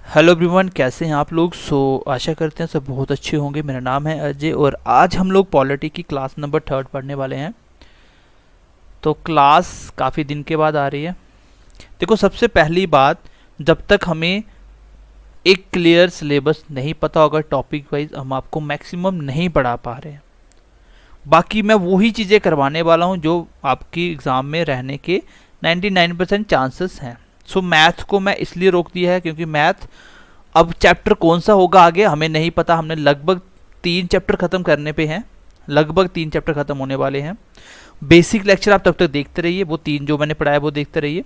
Hello everyone, कैसे हैं आप लोग। आशा करते हैं सब बहुत अच्छे होंगे। मेरा नाम है अजय और आज हम लोग पॉलिटी की क्लास नंबर 3 पढ़ने वाले हैं। तो क्लास काफ़ी दिन के बाद आ रही है। देखो, सबसे पहली बात, जब तक हमें एक क्लियर सिलेबस नहीं पता होगा टॉपिक वाइज, हम आपको मैक्सिमम नहीं पढ़ा पा रहे हैं। बाकी मैं वही चीज़ें करवाने वाला हूँ जो आपकी एग्ज़ाम में रहने के 99% चांसेस हैं। मैथ को मैं इसलिए रोक दिया है क्योंकि मैथ अब चैप्टर कौन सा होगा आगे हमें नहीं पता। हमने लगभग 3 चैप्टर खत्म करने पे हैं, लगभग 3 चैप्टर खत्म होने वाले हैं। बेसिक लेक्चर आप तब तक देखते रहिए, वो 3 जो मैंने पढ़ाया वो देखते रहिए।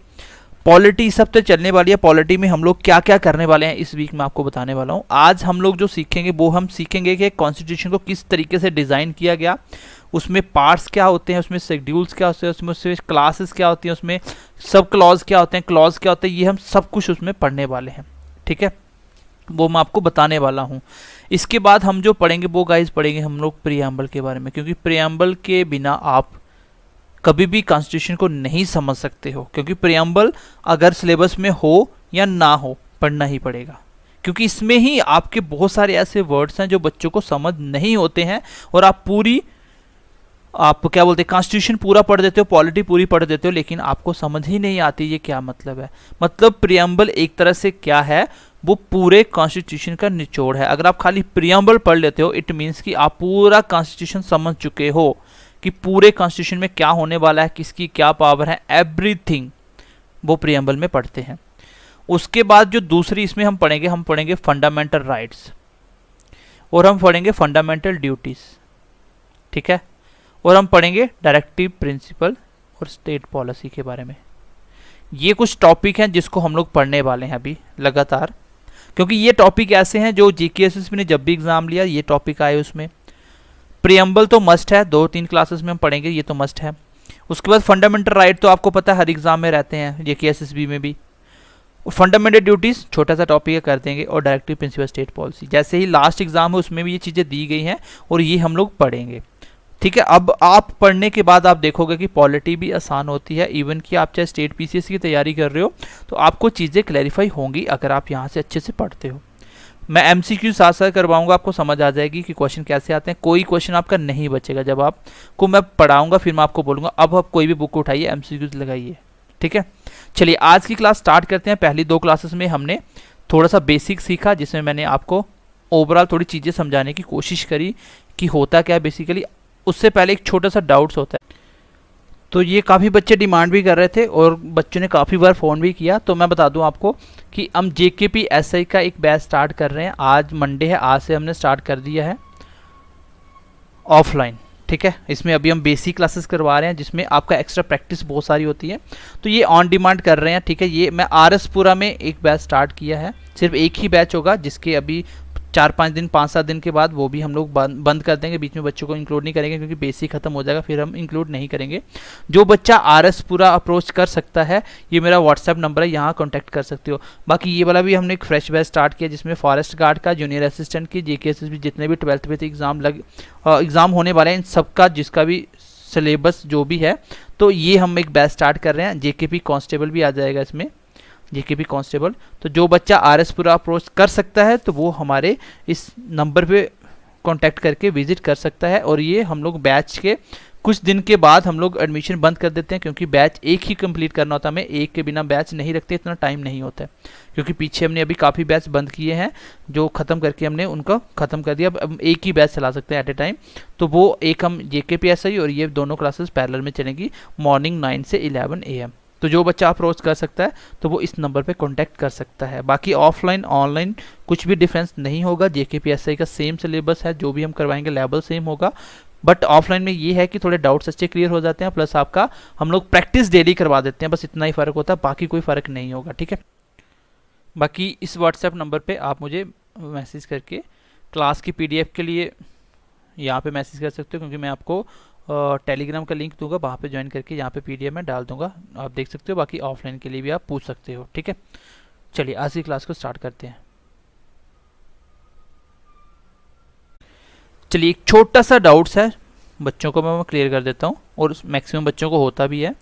पॉलिटी सब तक चलने वाली है। पॉलिटी में हम लोग क्या क्या करने वाले हैं इस वीक में आपको बताने वाला हूँ। आज हम लोग जो सीखेंगे वो हम सीखेंगे कि कॉन्स्टिट्यूशन को किस तरीके से डिज़ाइन किया गया, उसमें पार्ट्स क्या होते हैं, उसमें शेड्यूल्स क्या होते हैं, उसमें क्लासेस क्या होती हैं, उसमें सब क्लॉज क्या होते हैं, क्लॉज क्या होते हैं, ये हम सब कुछ उसमें पढ़ने वाले हैं। ठीक है, वो मैं आपको बताने वाला हूँ। इसके बाद हम जो पढ़ेंगे वो गाइस पढ़ेंगे हम लोग प्रीएम्बल के बारे में, क्योंकि प्रीएम्बल के बिना आप कभी भी कॉन्स्टिट्यूशन को नहीं समझ सकते हो। क्योंकि प्रीएम्बल अगर सिलेबस में हो या ना हो, पढ़ना ही पड़ेगा, क्योंकि इसमें ही आपके बहुत सारे ऐसे वर्ड्स हैं जो बच्चों को समझ नहीं होते हैं और आप क्या बोलते हैं, कॉन्स्टिट्यूशन पूरा पढ़ देते हो, पॉलिटी पूरी पढ़ देते हो, लेकिन आपको समझ ही नहीं आती ये क्या मतलब है। मतलब प्रीएम्बल एक तरह से क्या है, वो पूरे कॉन्स्टिट्यूशन का निचोड़ है। अगर आप खाली प्रीएम्बल पढ़ लेते हो, इट मीन्स कि आप पूरा कॉन्स्टिट्यूशन समझ चुके हो कि पूरे कॉन्स्टिट्यूशन में क्या होने वाला है, किसकी क्या पावर है, एवरीथिंग वो प्रीएम्बल में पढ़ते हैं। उसके बाद जो दूसरी इसमें हम पढ़ेंगे फंडामेंटल राइट्स और हम पढ़ेंगे फंडामेंटल ड्यूटीज। ठीक है, और हम पढ़ेंगे डायरेक्टिव प्रिंसिपल और स्टेट पॉलिसी के बारे में। ये कुछ टॉपिक हैं जिसको हम लोग पढ़ने वाले हैं अभी लगातार, क्योंकि ये टॉपिक ऐसे हैं जो जीकेएसएसबी ने जब भी एग्जाम लिया ये टॉपिक आए उसमें। प्रीएम्बल तो मस्ट है, 2-3 क्लासेस में हम पढ़ेंगे, ये तो मस्ट है। उसके बाद फंडामेंटल राइट तो आपको पता है हर एग्जाम में रहते हैं, जीकेएसएसबी में भी। फंडामेंटल ड्यूटीज छोटा सा टॉपिक है, कर देंगे, और डायरेक्टिव प्रिंसिपल स्टेट पॉलिसी जैसे ही लास्ट एग्जाम है उसमें भी ये चीज़ें दी गई हैं और ये हम लोग पढ़ेंगे। ठीक है, अब आप पढ़ने के बाद आप देखोगे कि पॉलिटी भी आसान होती है। इवन कि आप चाहे स्टेट पीसीएस की तैयारी कर रहे हो तो आपको चीज़ें क्लैरिफाई होंगी अगर आप यहाँ से अच्छे से पढ़ते हो। मैं एमसीक्यू साथ साथ करवाऊंगा, आपको समझ आ जाएगी कि क्वेश्चन कैसे आते हैं। कोई क्वेश्चन आपका नहीं बचेगा। जब आपको मैं पढ़ाऊंगा फिर मैं आपको बोलूँगा अब आप कोई भी बुक उठाइए, एमसीक्यूज लगाइए। ठीक है, चलिए आज की क्लास स्टार्ट करते हैं। पहली 2 क्लासेस में हमने थोड़ा सा बेसिक सीखा, जिसमें मैंने आपको ओवरऑल थोड़ी चीज़ें समझाने की कोशिश करी कि होता क्या है बेसिकली। उससे पहले एक छोटा सा डाउट्स होता है, तो ये काफ़ी बच्चे डिमांड भी कर रहे थे और बच्चों ने काफ़ी बार फ़ोन भी किया। तो मैं बता दूं आपको कि हम जेकेपीएसआई का एक बैच स्टार्ट कर रहे हैं। आज मंडे है, आज से हमने स्टार्ट कर दिया है ऑफलाइन। ठीक है, इसमें अभी हम बेसिक क्लासेस करवा रहे हैं जिसमें आपका एक्स्ट्रा प्रैक्टिस बहुत सारी होती है, तो ये ऑन डिमांड कर रहे हैं। ठीक है, ये मैं आरएसपुरा में एक बैच स्टार्ट किया है, सिर्फ एक ही बैच होगा जिसके अभी 4-5 दिन 5-7 दिन के बाद वो भी हम लोग बंद कर देंगे। बीच में बच्चों को इंक्लूड नहीं करेंगे क्योंकि बेसिक खत्म हो जाएगा, फिर हम इंक्लूड नहीं करेंगे। जो बच्चा आरएसपुरा अप्रोच कर सकता है, ये मेरा व्हाट्सएप नंबर है, यहाँ कॉन्टैक्ट कर सकते हो। बाकी ये वाला भी हमने एक फ्रेश बैच स्टार्ट किया जिसमें फॉरेस्ट गार्ड का, जूनियर असिस्टेंट की, जेकेएसएसबी जितने भी 12th में एग्ज़ाम होने वाले हैं इन सबका जिसका भी सिलेबस जो भी है, तो ये हम एक बैच स्टार्ट कर रहे हैं। जेकेपी कांस्टेबल भी आ जाएगा इसमें, जेकेपी कांस्टेबल। तो जो बच्चा आरएसपुरा अप्रोच कर सकता है तो वो हमारे इस नंबर पे कांटेक्ट करके विजिट कर सकता है। और ये हम लोग बैच के कुछ दिन के बाद हम लोग एडमिशन बंद कर देते हैं, क्योंकि बैच एक ही कंप्लीट करना होता है। हमें एक के बिना बैच नहीं रखते, इतना टाइम नहीं होता है, क्योंकि पीछे हमने अभी काफ़ी बैच बंद किए हैं जो ख़त्म करके हमने उनका ख़त्म कर दिया। अब एक ही बैच चला सकते हैं एट ए टाइम, तो वो एक हम जेकेपीएसआई और ये दोनों क्लासेस पैरेलल में चलेंगी मॉर्निंग 9 से 11 AM। तो जो बच्चा अप्रोच कर सकता है तो वो इस नंबर पे कांटेक्ट कर सकता है। बाकी ऑफलाइन ऑनलाइन कुछ भी डिफरेंस नहीं होगा, जेकेपीएसआई का सेम सिलेबस है, जो भी हम करवाएंगे लेवल सेम होगा। बट ऑफलाइन में ये है कि थोड़े डाउट्स अच्छे क्लियर हो जाते हैं, प्लस आपका हम लोग प्रैक्टिस डेली करवा देते हैं, बस इतना ही फ़र्क होता है, बाकी कोई फ़र्क नहीं होगा। ठीक है, बाकी इस व्हाट्सएप नंबर पर आप मुझे मैसेज करके क्लास की PDF के लिए यहाँ पे मैसेज कर सकते हो, क्योंकि मैं आपको टेलीग्राम का लिंक दूंगा, वहाँ पे ज्वाइन करके यहाँ पे PDF में डाल दूंगा, आप देख सकते हो। बाकी ऑफलाइन के लिए भी आप पूछ सकते हो। ठीक है, चलिए आज की क्लास को स्टार्ट करते हैं। चलिए एक छोटा सा डाउट्स है बच्चों को मैं क्लियर कर देता हूँ, और मैक्सिमम बच्चों को होता भी है।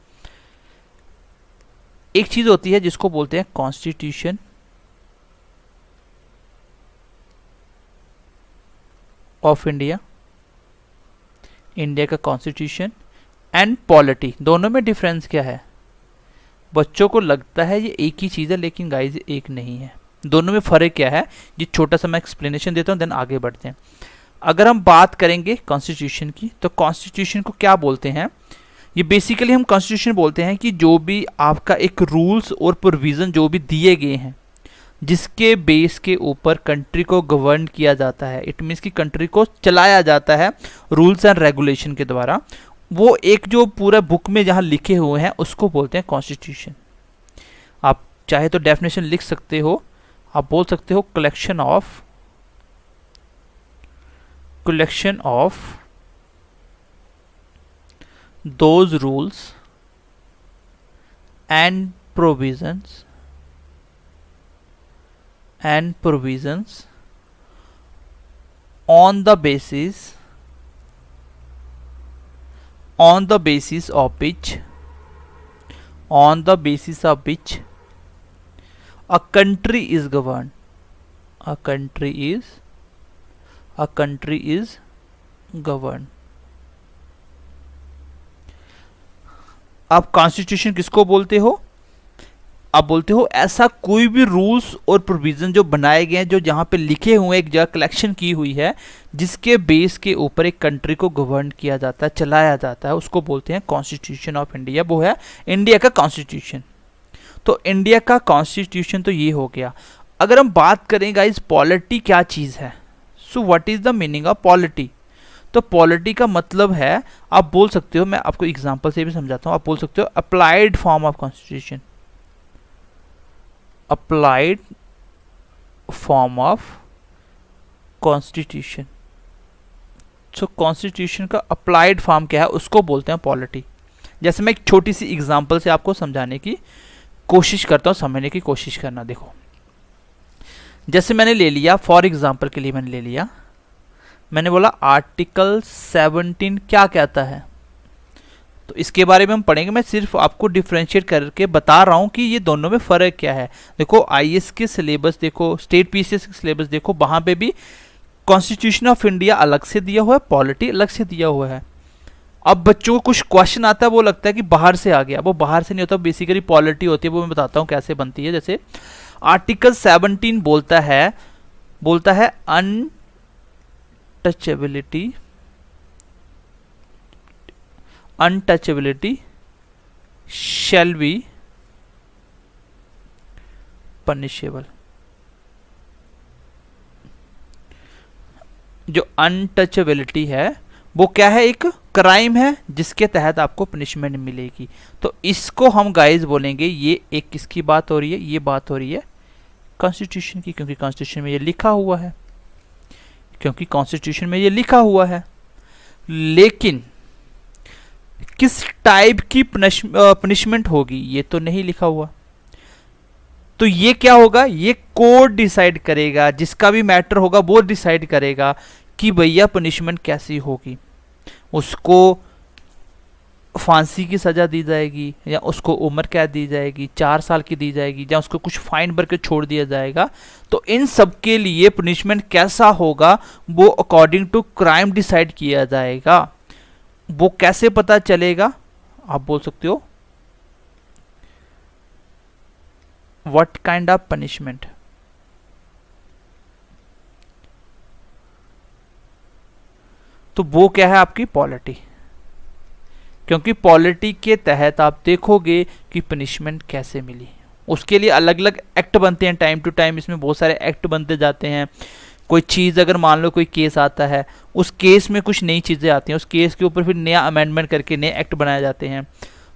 एक चीज़ होती है जिसको बोलते हैं कॉन्स्टिट्यूशन ऑफ इंडिया, इंडिया का कॉन्स्टिट्यूशन एंड पॉलिटी, दोनों में डिफरेंस क्या है? बच्चों को लगता है ये एक ही चीज़ है, लेकिन गाइस एक नहीं है। दोनों में फ़र्क क्या है, ये छोटा सा मैं एक्सप्लेनेशन देता हूँ, देन आगे बढ़ते हैं। अगर हम बात करेंगे कॉन्स्टिट्यूशन की, तो कॉन्स्टिट्यूशन को क्या बोलते हैं? ये बेसिकली हम कॉन्स्टिट्यूशन बोलते हैं कि जो भी आपका एक रूल्स और प्रोविज़न जो भी दिए गए हैं, जिसके बेस के ऊपर कंट्री को गवर्न किया जाता है, इट मीन्स कि कंट्री को चलाया जाता है रूल्स एंड रेगुलेशन के द्वारा, वो एक जो पूरा बुक में जहाँ लिखे हुए हैं उसको बोलते हैं कॉन्स्टिट्यूशन। आप चाहे तो डेफिनेशन लिख सकते हो, आप बोल सकते हो collection of those rules and provisions on the basis of which a country is governed. A country is governed. आप कॉन्स्टिट्यूशन किसको बोलते हो? आप बोलते हो ऐसा कोई भी रूल्स और प्रोविज़न जो बनाए गए हैं, जो जहाँ पे लिखे हुए एक जगह कलेक्शन की हुई है, जिसके बेस के ऊपर एक कंट्री को गवर्न किया जाता है, चलाया जाता है, उसको बोलते हैं कॉन्स्टिट्यूशन ऑफ इंडिया। वो है इंडिया का कॉन्स्टिट्यूशन। तो इंडिया का कॉन्स्टिट्यूशन तो ये हो गया। अगर हम बात करें गाइस पॉलिटी क्या चीज़ है, so what is the meaning of polity? तो पॉलिटी का मतलब है, आप बोल सकते हो, मैं आपको एग्जाम्पल से भी समझाता हूँ, आप बोल सकते हो applied form of constitution, applied form of constitution. So constitution का अप्लाइड फॉर्म क्या है, उसको बोलते हैं पॉलिटी। जैसे मैं एक छोटी सी एग्जांपल से आपको समझाने की कोशिश करता हूँ, समझने की कोशिश करना। देखो, जैसे मैंने ले लिया, फॉर एग्जांपल के लिए मैंने ले लिया, मैंने बोला आर्टिकल 17 क्या कहता है, तो इसके बारे में हम पढ़ेंगे। मैं सिर्फ आपको डिफ्रेंशिएट करके बता रहा हूँ कि ये दोनों में फ़र्क क्या है। देखो आईएएस के सिलेबस देखो, स्टेट पीसीएस के सिलेबस देखो, वहाँ पे भी कॉन्स्टिट्यूशन ऑफ इंडिया अलग से दिया हुआ है, पॉलिटी अलग से दिया हुआ है। अब बच्चों को कुछ क्वेश्चन आता है, वो लगता है कि बाहर से आ गया, वो बाहर से नहीं होता, बेसिकली पॉलिटी होती है। वो मैं बताता हूँ कैसे बनती है। जैसे आर्टिकल 17 बोलता है अनटचेबिलिटी shall be punishable। जो अनटचेबिलिटी है वो क्या है, एक क्राइम है जिसके तहत आपको पनिशमेंट मिलेगी। तो इसको हम गाइस बोलेंगे, ये एक किसकी बात हो रही है, ये बात हो रही है कॉन्स्टिट्यूशन की, क्योंकि कॉन्स्टिट्यूशन में ये लिखा हुआ है, लेकिन किस टाइप की पनिशमेंट होगी ये तो नहीं लिखा हुआ। तो ये क्या होगा, ये कोर्ट डिसाइड करेगा, जिसका भी मैटर होगा वो डिसाइड करेगा कि भैया पनिशमेंट कैसी होगी। उसको फांसी की सज़ा दी जाएगी, या उसको उम्र कैद दी जाएगी, 4 साल की दी जाएगी, या उसको कुछ फाइन भर के छोड़ दिया जाएगा। तो इन सब के लिए पनिशमेंट कैसा होगा वो अकॉर्डिंग टू क्राइम डिसाइड किया जाएगा। वो कैसे पता चलेगा, आप बोल सकते हो व्हाट काइंड ऑफ पनिशमेंट। तो वो क्या है, आपकी पॉलिटी। क्योंकि पॉलिटी के तहत आप देखोगे कि पनिशमेंट कैसे मिली। उसके लिए अलग अलग एक्ट बनते हैं, टाइम टू टाइम इसमें बहुत सारे एक्ट बनते जाते हैं। कोई चीज़ अगर मान लो कोई केस आता है, उस केस में कुछ नई चीज़ें आती हैं, उस केस के ऊपर फिर नया अमेंडमेंट करके नए एक्ट बनाए जाते हैं।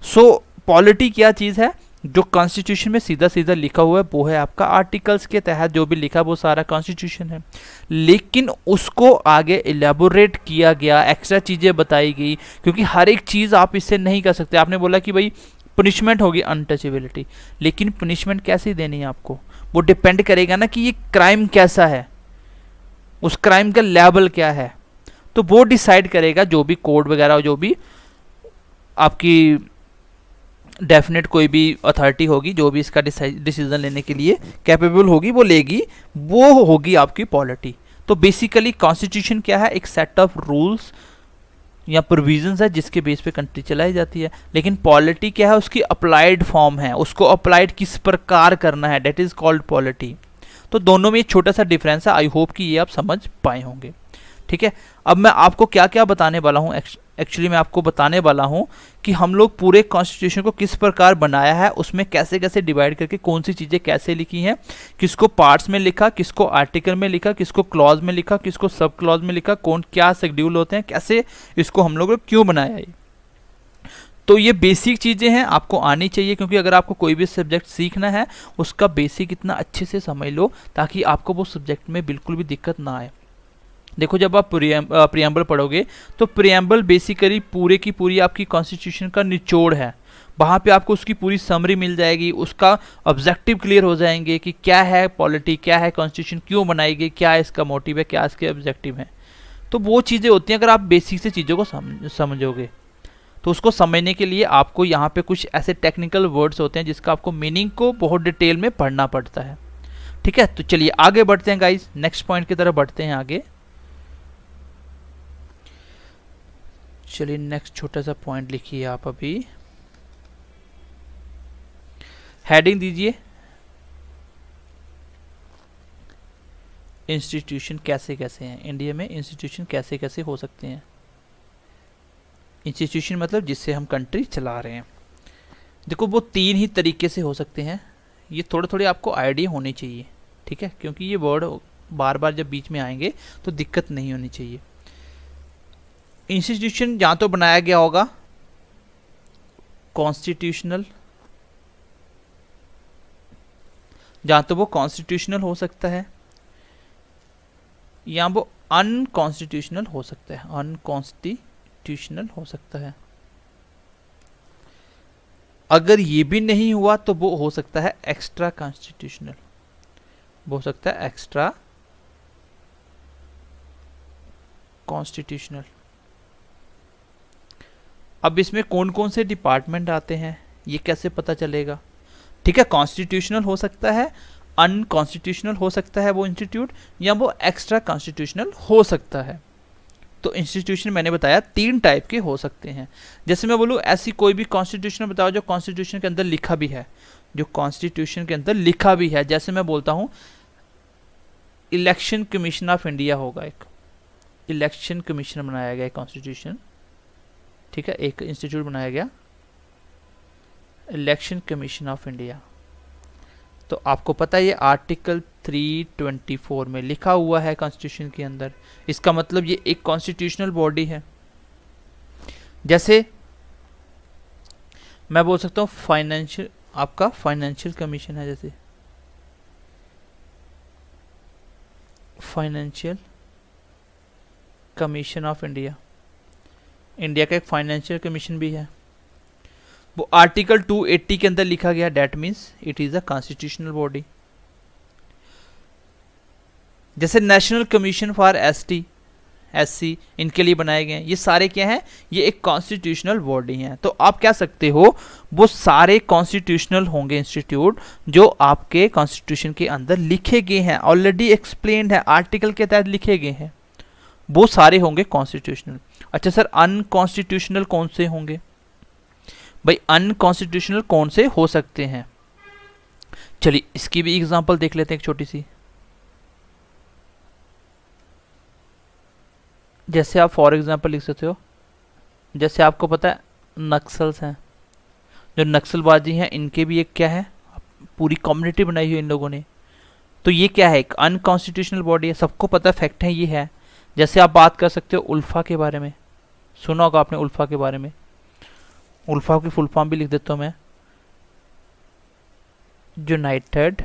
सो पॉलिटी क्या चीज़ है, जो कॉन्स्टिट्यूशन में सीधा सीधा लिखा हुआ है वो है आपका आर्टिकल्स के तहत जो भी लिखा है वो सारा कॉन्स्टिट्यूशन है। लेकिन उसको आगे इलेबोरेट किया गया, एक्स्ट्रा चीज़ें बताई गई, क्योंकि हर एक चीज़ आप इससे नहीं कर सकते। आपने बोला कि भाई पनिशमेंट होगी अनटचेबिलिटी, लेकिन पनिशमेंट कैसी देनी है आपको, वो डिपेंड करेगा ना कि ये क्राइम कैसा है, उस क्राइम का लेवल क्या है। तो वो डिसाइड करेगा जो भी कोर्ट वगैरह, जो भी आपकी डेफिनेट कोई भी अथॉरिटी होगी, जो भी इसका डिसीजन लेने के लिए कैपेबल होगी वो लेगी, वो होगी आपकी पॉलिटी। तो बेसिकली कॉन्स्टिट्यूशन क्या है, एक सेट ऑफ रूल्स या प्रोविजंस है जिसके बेस पे कंट्री चलाई जाती है। लेकिन पॉलिटी क्या है, उसकी अप्लाइड फॉर्म है, उसको अप्लाइड किस प्रकार करना है, डेट इज कॉल्ड पॉलिटी। तो दोनों में एक छोटा सा डिफरेंस है, आई होप कि ये आप समझ पाए होंगे। ठीक है, अब मैं आपको क्या क्या बताने वाला हूँ, एक्चुअली मैं आपको बताने वाला हूँ कि हम लोग पूरे कॉन्स्टिट्यूशन को किस प्रकार बनाया है, उसमें कैसे कैसे डिवाइड करके कौन सी चीज़ें कैसे लिखी हैं, किसको पार्ट्स में लिखा, किसको आर्टिकल में लिखा, किसको क्लॉज में लिखा, किसको सब क्लॉज में लिखा, कौन क्या शेड्यूल होते हैं, कैसे इसको हम लोग क्यों बनाया ये। तो ये बेसिक चीज़ें हैं, आपको आनी चाहिए, क्योंकि अगर आपको कोई भी सब्जेक्ट सीखना है उसका बेसिक इतना अच्छे से समझ लो ताकि आपको वो सब्जेक्ट में बिल्कुल भी दिक्कत ना आए। देखो, जब आप प्रियम्बल पढ़ोगे तो प्रियम्बल बेसिकली पूरे की पूरी आपकी कॉन्स्टिट्यूशन का निचोड़ है। वहाँ पे आपको उसकी पूरी समरी मिल जाएगी, उसका ऑब्जेक्टिव क्लियर हो जाएंगे कि क्या है पॉलिटी, क्या है कॉन्स्टिट्यूशन, क्यों बनाई गई, क्या है इसका मोटिव है, क्या इसके ऑब्जेक्टिव हैं। तो वो चीज़ें होती हैं, अगर आप बेसिक से चीज़ों को समझोगे तो उसको समझने के लिए आपको यहाँ पे कुछ ऐसे टेक्निकल वर्ड्स होते हैं जिसका आपको मीनिंग को बहुत डिटेल में पढ़ना पड़ता है। ठीक है, तो चलिए आगे बढ़ते हैं गाइज, नेक्स्ट पॉइंट की तरफ बढ़ते हैं आगे। चलिए नेक्स्ट छोटा सा पॉइंट लिखिए आप, अभी हेडिंग दीजिए, इंस्टीट्यूशन कैसे कैसे हैं इंडिया में, इंस्टीट्यूशन कैसे कैसे हो सकते हैं। इंस्टीट्यूशन मतलब जिससे हम कंट्री चला रहे हैं। देखो, वो तीन ही तरीके से हो सकते हैं, ये थोड़े थोड़े आपको आइडिया होनी चाहिए। ठीक है, क्योंकि ये वर्ड बार बार जब बीच में आएंगे तो दिक्कत नहीं होनी चाहिए। इंस्टीट्यूशन जहाँ तो बनाया गया होगा कॉन्स्टिट्यूशनल, जहाँ तो वो कॉन्स्टिट्यूशनल हो सकता है या वो अनकॉन्स्टिट्यूशनल हो सकता है, अनकॉन्स्टिट्यूशनल हो सकता है। अगर ये भी नहीं हुआ तो वो हो सकता है एक्स्ट्रा कॉन्स्टिट्यूशनल, वो हो सकता है एक्स्ट्रा कॉन्स्टिट्यूशनल। अब इसमें कौन कौन से डिपार्टमेंट आते हैं ये कैसे पता चलेगा। ठीक है, कॉन्स्टिट्यूशनल हो सकता है, अनकॉन्स्टिट्यूशनल हो सकता है वो इंस्टीट्यूट, या वो एक्स्ट्रा कॉन्स्टिट्यूशनल हो सकता है। तो इंस्टीट्यूशन मैंने बताया तीन टाइप के हो सकते हैं। जैसे मैं बोलूँ ऐसी कोई भी कॉन्स्टिट्यूशन बताओ जो कॉन्स्टिट्यूशन के अंदर लिखा भी है, जो कॉन्स्टिट्यूशन के अंदर लिखा भी है। जैसे मैं बोलता हूँ इलेक्शन कमीशन ऑफ इंडिया होगा, एक इलेक्शन कमीशन बनाया गया कॉन्स्टिट्यूशन। ठीक है, एक इंस्टीट्यूट बनाया गया इलेक्शन कमीशन ऑफ इंडिया। तो आपको पता है ये आर्टिकल 324 में लिखा हुआ है कॉन्स्टिट्यूशन के अंदर, इसका मतलब ये एक कॉन्स्टिट्यूशनल बॉडी है। जैसे मैं बोल सकता हूँ फाइनेंशियल, आपका फाइनेंशियल कमीशन है, जैसे financial commission of India, India का एक फाइनेंशियल कमीशन भी है, वो आर्टिकल 280 के अंदर लिखा गया, that means it is a constitutional body. जैसे national commission for ST SC, इनके लिए बनाए गए हैं, ये सारे क्या हैं, ये एक कॉन्स्टिट्यूशनल बॉडी हैं। तो आप कह सकते हो वो सारे कॉन्स्टिट्यूशनल होंगे इंस्टीट्यूट जो आपके कॉन्स्टिट्यूशन के अंदर लिखे गए हैं, ऑलरेडी एक्सप्लेन्ड है, आर्टिकल के तहत लिखे गए हैं, वो सारे होंगे कॉन्स्टिट्यूशनल। अच्छा सर, अनकॉन्स्टिट्यूशनल कौन से होंगे? भाई अनकॉन्स्टिट्यूशनल कौन से हो सकते हैं, चलिए इसकी भी एग्जांपल देख लेते हैं एक छोटी सी। जैसे आप फॉर एग्जांपल लिख सकते हो, जैसे आपको पता है नक्सल्स हैं, जो नक्सलबाजी हैं, इनके भी एक क्या है, पूरी कम्युनिटी बनाई हुई इन लोगों ने। तो ये क्या है, एक अनकॉन्स्टिट्यूशनल बॉडी है, सबको पता फैक्ट है ये है। जैसे आप बात कर सकते हो उल्फा के बारे में, सुना होगा आपने उल्फा के बारे में। उल्फा की फुल फॉर्म भी लिख देता हूँ मैं, United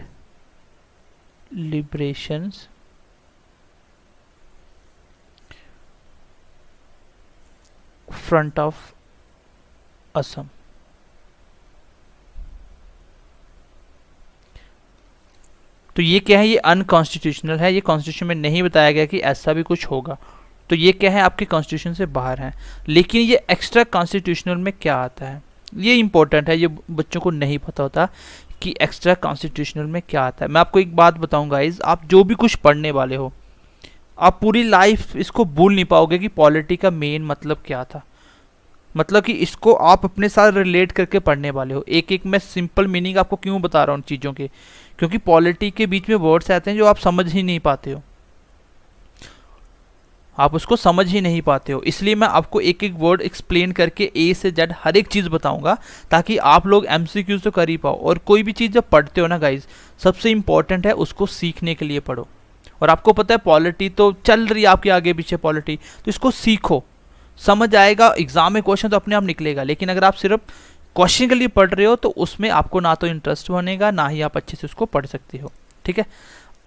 liberation front of Assam. तो ये क्या है, ये अनकॉन्स्टिट्यूशनल है, ये कॉन्स्टिट्यूशन में नहीं बताया गया कि ऐसा भी कुछ होगा। तो ये क्या है, आपके कॉन्स्टिट्यूशन से बाहर है। लेकिन ये एक्स्ट्रा कॉन्स्टिट्यूशनल में क्या आता है, ये इंपॉर्टेंट है, ये बच्चों को नहीं पता होता कि एक्स्ट्रा कॉन्स्टिट्यूशनल में क्या आता है। मैं आपको एक बात बताऊं गाइज, आप जो भी कुछ पढ़ने वाले हो, आप पूरी लाइफ इसको भूल नहीं पाओगे कि पॉलिटी का मेन मतलब क्या था। मतलब कि इसको आप अपने साथ रिलेट करके पढ़ने वाले हो। एक एक मैं सिंपल मीनिंग आपको क्यों बता रहा हूँ चीज़ों के, क्योंकि पॉलिटी के बीच में वर्ड्स आते हैं जो आप समझ ही नहीं पाते हो, आप उसको समझ ही नहीं पाते हो। इसलिए मैं आपको एक एक वर्ड एक्सप्लेन करके ए से जेड हर एक चीज़ बताऊंगा, ताकि आप लोग एमसीक्यूज तो कर ही पाओ। और कोई भी चीज़ जब पढ़ते हो ना गाइज, सबसे इंपॉर्टेंट है उसको सीखने के लिए पढ़ो। और आपको पता है पॉलिटी तो चल रही है आपके आगे पीछे पॉलिटी, तो इसको सीखो, समझ आएगा, एग्जाम में क्वेश्चन तो अपने आप निकलेगा। लेकिन अगर आप सिर्फ क्वेश्चन के लिए पढ़ रहे हो तो उसमें आपको ना तो इंटरेस्ट बनेगा, ना ही आप अच्छे से उसको पढ़ सकते हो। ठीक है,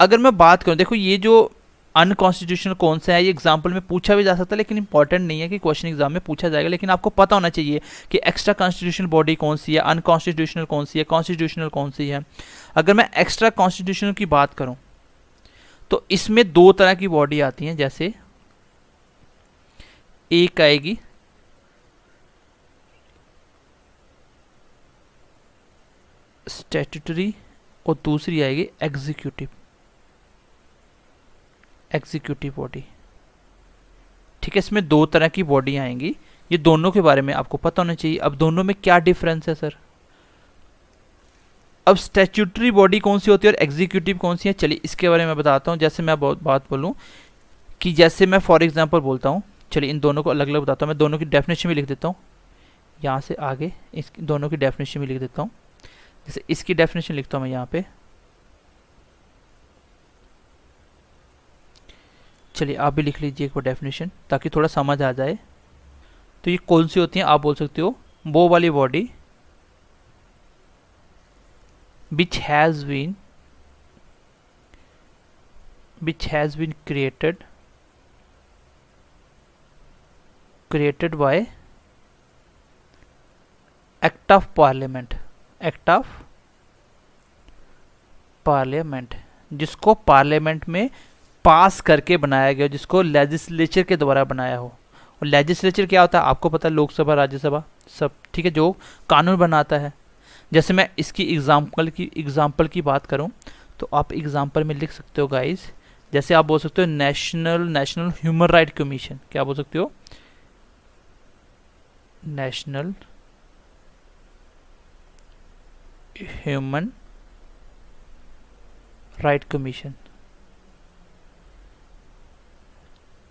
अगर मैं बात करूं, देखो ये जो अनकॉन्स्टिट्यूशनल कौन सा है, ये एग्जाम्पल में पूछा भी जा सकता है, लेकिन इंपॉर्टेंट नहीं है कि क्वेश्चन एग्जाम में पूछा जाएगा। लेकिन आपको पता होना चाहिए कि एक्स्ट्रा कॉन्स्टिट्यूशनल बॉडी कौन सी है, अनकॉन्स्टिट्यूशनल कौन सी है, कॉन्स्टिट्यूशनल कौन सी है। अगर मैं एक्स्ट्रा कॉन्स्टिट्यूशनल की बात करूं तो इसमें दो तरह की बॉडी आती हैं। जैसे एक आएगी स्टैट्यूटरी और दूसरी आएगी एग्जीक्यूटिव बॉडी। ठीक है, इसमें दो तरह की बॉडी आएंगी, ये दोनों के बारे में आपको पता होना चाहिए। अब दोनों में क्या डिफरेंस है सर? अब स्टैट्यूटरी बॉडी कौन सी होती है और एग्जीक्यूटिव कौन सी है, चलिए इसके बारे में बताता हूँ। जैसे मैं बात बोलूँ कि जैसे मैं फॉर एग्जांपल बोलता हूँ, चलिए इन दोनों को अलग अलग बताता हूँ। मैं दोनों की डेफिनेशन भी लिख देता हूँ, यहाँ से आगे इस दोनों की डेफिनेशन भी लिख देता हूँ। जैसे इसकी डेफिनेशन लिखता हूँ मैं यहाँ पे, चलिए आप भी लिख लीजिए एक बार डेफिनेशन, ताकि थोड़ा समझ आ जाए। तो ये कौन सी होती हैं, आप बोल सकते हो वो वाली body which has been created by act of parliament, जिसको पार्लियामेंट में पास करके बनाया गया, जिसको लेजिस्लेचर के द्वारा बनाया हो। और लेजिस्लेचर क्या होता है आपको पता है, लोकसभा राज्यसभा सब, ठीक है, जो कानून बनाता है। जैसे मैं इसकी एग्जाम्पल की बात करूं तो आप एग्जाम्पल में लिख सकते हो गाइस, जैसे आप बोल सकते हो नेशनल ह्यूमन राइट कमीशन। क्या बोल सकते हो? National human right commission.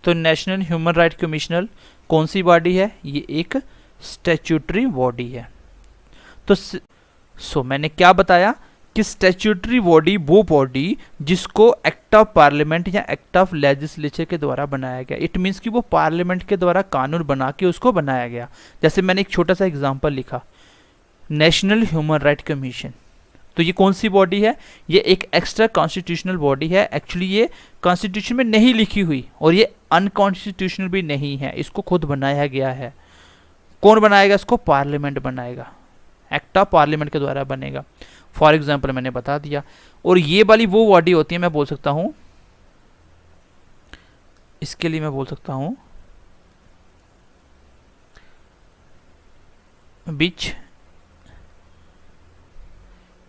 तो नेशनल ह्यूमन राइट कमिश्नर कौन सी बॉडी है? ये एक स्टैट्यूटरी बॉडी है। तो मैंने क्या बताया कि स्टैट्यूटरी बॉडी वो बॉडी जिसको एक्ट ऑफ पार्लियामेंट या एक्ट ऑफ लेजिस्लेचर के द्वारा बनाया गया। इट मीन्स कि वो पार्लियामेंट के द्वारा कानून बना के उसको बनाया गया। जैसे मैंने एक छोटा सा एग्जांपल लिखा, नेशनल ह्यूमन राइट कमीशन। तो ये कौन सी बॉडी है? ये एक एक्स्ट्रा कॉन्स्टिट्यूशनल बॉडी है। एक्चुअली ये कॉन्स्टिट्यूशन में नहीं लिखी हुई और ये अनकॉन्स्टिट्यूशनल भी नहीं है, इसको खुद बनाया गया है। कौन बनाएगा इसको? पार्लियामेंट बनाएगा, एक्ट ऑफ पार्लियामेंट के द्वारा बनेगा। फॉर एग्जाम्पल मैंने बता दिया। और ये वाली वो बॉडी होती है, मैं बोल सकता हूं, इसके लिए मैं बोल सकता हूं विच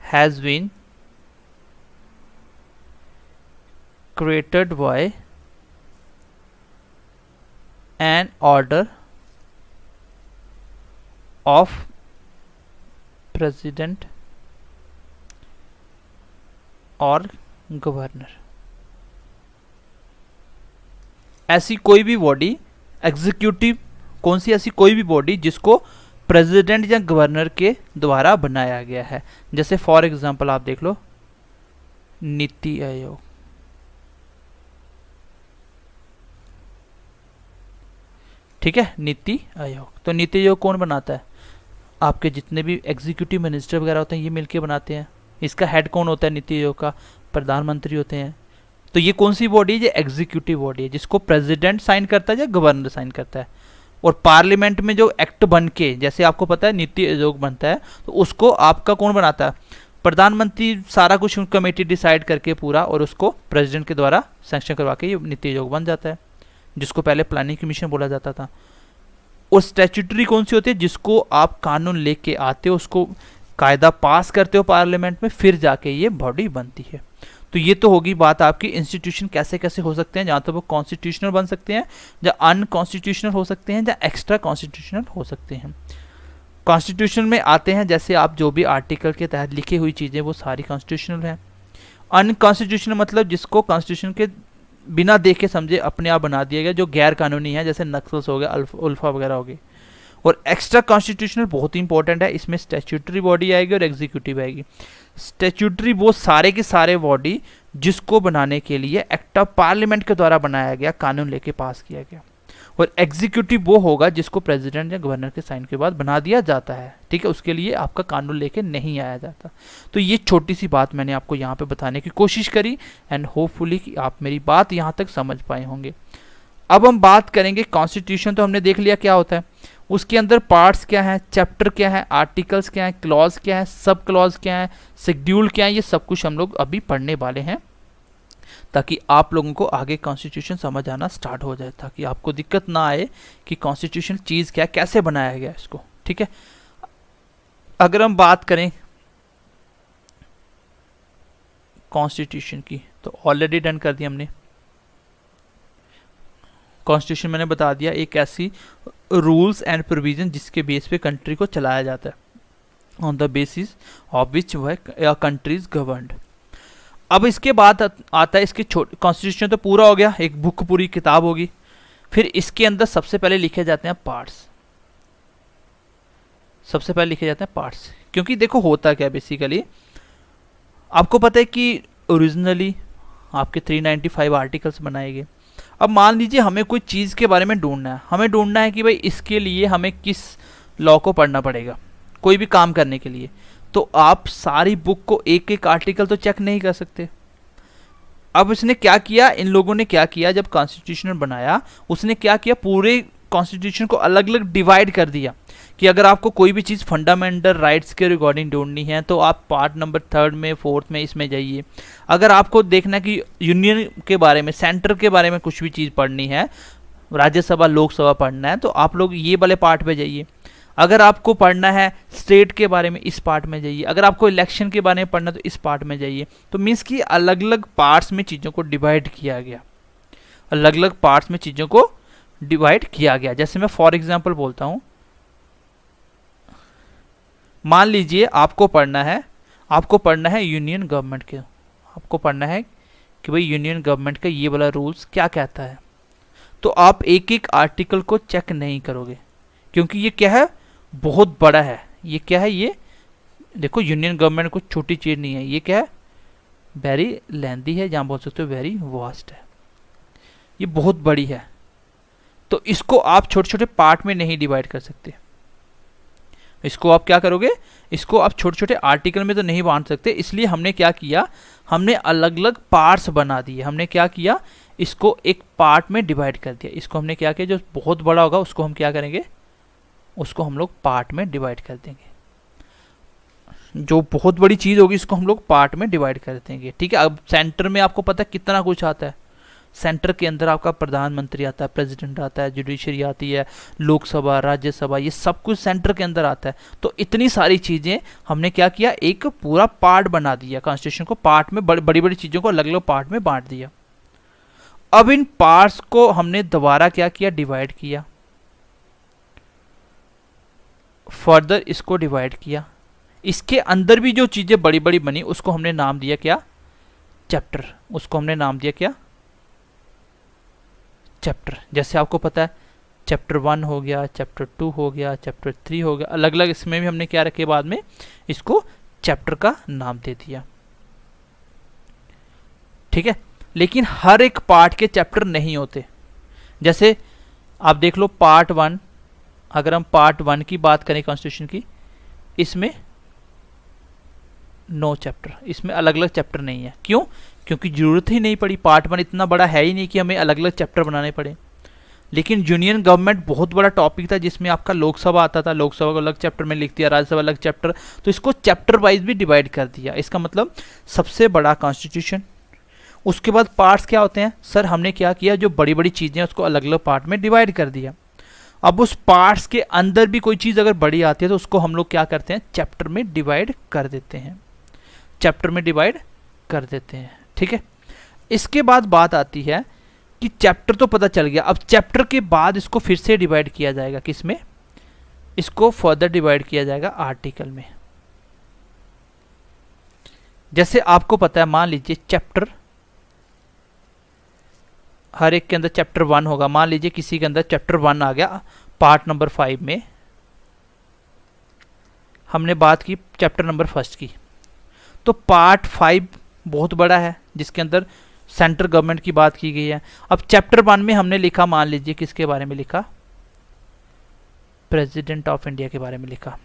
has been created by an order of president और गवर्नर। ऐसी कोई भी बॉडी, एग्जीक्यूटिव कौन सी? ऐसी कोई भी बॉडी जिसको प्रेसिडेंट या गवर्नर के द्वारा बनाया गया है। जैसे फॉर एग्जांपल आप देख लो, नीति आयोग। ठीक है, नीति आयोग। तो नीति आयोग कौन बनाता है? आपके जितने भी एग्जीक्यूटिव मिनिस्टर वगैरह होते हैं ये मिलके बनाते हैं। इसका हेड कौन होता है नीति आयोग का? प्रधानमंत्री होते हैं। तो ये कौन सी बॉडी है? ये एग्जीक्यूटिव बॉडी है, जिसको प्रेसिडेंट साइन करता है या गवर्नर साइन करता है। और पार्लियामेंट में जो एक्ट बन के, जैसे आपको पता है नीति आयोग बनता है, तो उसको आपका कौन बनाता है? प्रधानमंत्री सारा कुछ कमेटी डिसाइड करके पूरा, और उसको प्रेसिडेंट के द्वारा सैंक्शन करवा के ये नीति आयोग बन जाता है, जिसको पहले प्लानिंग कमीशन बोला जाता था। और स्टैट्यूटरी कौन सी होती है? जिसको आप कानून लेके आते हो, उसको कायदा पास करते हो पार्लियामेंट में, फिर जाके ये बॉडी बनती है। तो ये तो होगी बात आपकी इंस्टीट्यूशन कैसे कैसे हो सकते हैं, जहाँ तो वो कॉन्स्टिट्यूशनल बन सकते हैं, या अनकॉन्स्टिट्यूशनल हो सकते हैं, या एक्स्ट्रा कॉन्स्टिट्यूशनल हो सकते हैं। कॉन्स्टिट्यूशन में आते हैं जैसे आप जो भी आर्टिकल के तहत लिखी हुई चीज़ें वो सारी कॉन्स्टिट्यूशनल हैं। अनकॉन्स्टिट्यूशनल मतलब जिसको कॉन्स्टिट्यूशन के बिना देखे समझे अपने आप बना दिया गया, जो गैर कानूनी है, जैसे नक्सल्स हो गया, उल्फा वगैरह हो गए। और एक्स्ट्रा कॉन्स्टिट्यूशनल बहुत ही इंपॉर्टेंट है, इसमें स्टैट्यूटरी बॉडी आएगी और एग्जीक्यूटिव आएगी। स्टैट्यूटरी वो सारे के सारे बॉडी जिसको बनाने के लिए एक्ट ऑफ पार्लियामेंट के द्वारा बनाया गया, कानून लेके पास किया गया। और एग्जीक्यूटिव वो होगा जिसको प्रेसिडेंट या गवर्नर के साइन के बाद बना दिया जाता है, ठीक है, उसके लिए आपका कानून लेके नहीं आया जाता। तो ये छोटी सी बात मैंने आपको यहाँ पे बताने की कोशिश करी, एंड होपफुली कि आप मेरी बात यहाँ तक समझ पाए होंगे। अब हम बात करेंगे कॉन्स्टिट्यूशन, तो हमने देख लिया क्या होता है, उसके अंदर पार्ट्स क्या हैं, चैप्टर क्या है, आर्टिकल्स क्या है, क्लॉज क्या है, सब क्लॉज क्या है, शेड्यूल क्या है, ये सब कुछ हम लोग अभी पढ़ने वाले हैं, ताकि आप लोगों को आगे कॉन्स्टिट्यूशन समझ आना स्टार्ट हो जाए, ताकि आपको दिक्कत ना आए कि कॉन्स्टिट्यूशन चीज़ क्या है, कैसे बनाया गया इसको, ठीक है। अगर हम बात करें कॉन्स्टिट्यूशन की, तो ऑलरेडी डन कर दिया हमने। कॉन्स्टिट्यूशन मैंने बता दिया एक ऐसी रूल्स एंड प्रोविजन जिसके बेस पे कंट्री को चलाया जाता है, on the basis of which वह कंट्री इज गवर्नड। अब इसके बाद आता है इसके कॉन्स्टिट्यूशन तो पूरा हो गया, एक बुक पूरी किताब होगी। फिर इसके अंदर सबसे पहले लिखे जाते हैं पार्ट्स, सबसे पहले लिखे जाते हैं पार्ट्स, क्योंकि देखो होता क्या बेसिकली, आपको पता है कि ओरिजिनली आपके 395 आर्टिकल्स बनाए गए। अब मान लीजिए हमें कोई चीज़ के बारे में ढूंढना है, हमें ढूंढना है कि भाई इसके लिए हमें किस लॉ को पढ़ना पड़ेगा कोई भी काम करने के लिए, तो आप सारी बुक को एक एक आर्टिकल तो चेक नहीं कर सकते। अब इसने क्या किया, इन लोगों ने क्या किया, जब कॉन्स्टिट्यूशन बनाया उसने क्या किया, पूरे कॉन्स्टिट्यूशन को अलग अलग डिवाइड कर दिया कि अगर आपको कोई भी चीज़ फंडामेंटल राइट्स के रिगार्डिंग ढूंढनी है तो आप पार्ट नंबर 3 में 4 में इसमें जाइए। अगर आपको देखना कि यूनियन के बारे में, सेंटर के बारे में कुछ भी चीज़ पढ़नी है, राज्यसभा लोकसभा पढ़ना है, तो आप लोग ये वाले पार्ट पे जाइए। अगर आपको पढ़ना है स्टेट के बारे में, इस पार्ट में जाइए। अगर आपको इलेक्शन के बारे में पढ़ना है तो इस पार्ट में जाइए। तो मीन्स कि अलग अलग पार्ट्स में चीज़ों को डिवाइड किया गया, अलग अलग पार्ट्स में चीज़ों को डिवाइड किया गया। जैसे मैं फॉर एग्जांपल बोलता हूँ, मान लीजिए आपको पढ़ना है यूनियन गवर्नमेंट के, आपको पढ़ना है कि भाई यूनियन गवर्नमेंट का ये वाला रूल्स क्या कहता है, तो आप एक एक आर्टिकल को चेक नहीं करोगे, क्योंकि ये क्या है, बहुत बड़ा है। ये क्या है, ये देखो यूनियन गवर्नमेंट कुछ छोटी चीज़ नहीं है, ये क्या है, वेरी लेंथी है, जहाँ बोल सकते हो वेरी वास्ट है, ये बहुत बड़ी है। तो इसको आप छोटे छोटे पार्ट में नहीं डिवाइड कर सकते। इसको आप क्या करोगे, इसको आप छोटे छोटे आर्टिकल में तो नहीं बांट सकते, इसलिए हमने क्या किया, हमने अलग अलग पार्ट्स बना दिए। हमने क्या किया, इसको एक पार्ट में डिवाइड कर दिया। इसको हमने क्या किया, जो बहुत बड़ा होगा उसको हम क्या करेंगे, उसको हम लोग पार्ट में डिवाइड कर देंगे। जो बहुत बड़ी चीज़ होगी इसको हम लोग पार्ट में डिवाइड कर देंगे, ठीक है। अब सेंटर में आपको पता है कितना कुछ आता है, सेंटर के अंदर आपका प्रधानमंत्री आता है, प्रेसिडेंट आता है, जुडिशरी आती है, लोकसभा, राज्यसभा, ये सब कुछ सेंटर के अंदर आता है। तो इतनी सारी चीज़ें हमने क्या किया, एक पूरा पार्ट बना दिया, कॉन्स्टिट्यूशन को पार्ट में, बड़ी बड़ी चीज़ों को अलग अलग पार्ट में बांट दिया। अब इन पार्ट्स को हमने दोबारा क्या किया, डिवाइड किया, फर्दर इसको डिवाइड किया। इसके अंदर भी जो चीज़ें बड़ी बड़ी बनी उसको हमने नाम दिया क्या, चैप्टर। उसको हमने नाम दिया क्या, चैप्टर। जैसे आपको पता है चैप्टर 1 हो गया, चैप्टर 2 हो गया, चैप्टर 3 हो गया, अलग अलग इसमें भी हमने क्या रखे, बाद में इसको चैप्टर का नाम दे दिया, ठीक है। लेकिन हर एक पार्ट के चैप्टर नहीं होते। जैसे आप देख लो पार्ट 1, अगर हम पार्ट 1 की बात करें कॉन्स्टिट्यूशन की, इसमें 9 चैप्टर, इसमें अलग अलग चैप्टर नहीं है। क्यों, क्योंकि ज़रूरत ही नहीं पड़ी, पार्ट 1 इतना बड़ा है ही नहीं कि हमें अलग अलग चैप्टर बनाने पड़े। लेकिन यूनियन गवर्नमेंट बहुत बड़ा टॉपिक था, जिसमें आपका लोकसभा आता था, लोकसभा को अलग चैप्टर में लिख दिया, राज्यसभा अलग चैप्टर, तो इसको चैप्टर वाइज भी डिवाइड कर दिया। इसका मतलब सबसे बड़ा कॉन्स्टिट्यूशन। उसके बाद पार्ट्स क्या होते हैं, सर हमने क्या किया, जो बड़ी बड़ी चीज़ें उसको अलग अलग पार्ट में डिवाइड कर दिया। अब उस पार्ट्स के अंदर भी कोई चीज़ अगर बड़ी आती है तो उसको हम लोग क्या करते हैं, चैप्टर में डिवाइड कर देते हैं, चैप्टर में डिवाइड कर देते हैं, ठीक। ठीक है। इसके बाद बात आती है कि चैप्टर तो पता चल गया, अब चैप्टर के बाद इसको फिर से डिवाइड किया जाएगा, किसमें, इसको फर्दर डिवाइड किया जाएगा आर्टिकल में। जैसे आपको पता है, मान लीजिए चैप्टर, हर एक के अंदर चैप्टर 1 होगा, मान लीजिए किसी के अंदर चैप्टर 1 आ गया, पार्ट नंबर 5 में हमने बात की चैप्टर नंबर 1 की, तो पार्ट 5 बहुत बड़ा है जिसके अंदर सेंट्रल गवर्नमेंट की बात की गई है। अब चैप्टर 1 में हमने लिखा, मान लीजिए किसके बारे में लिखा, प्रेसिडेंट ऑफ इंडिया के बारे में लिखा।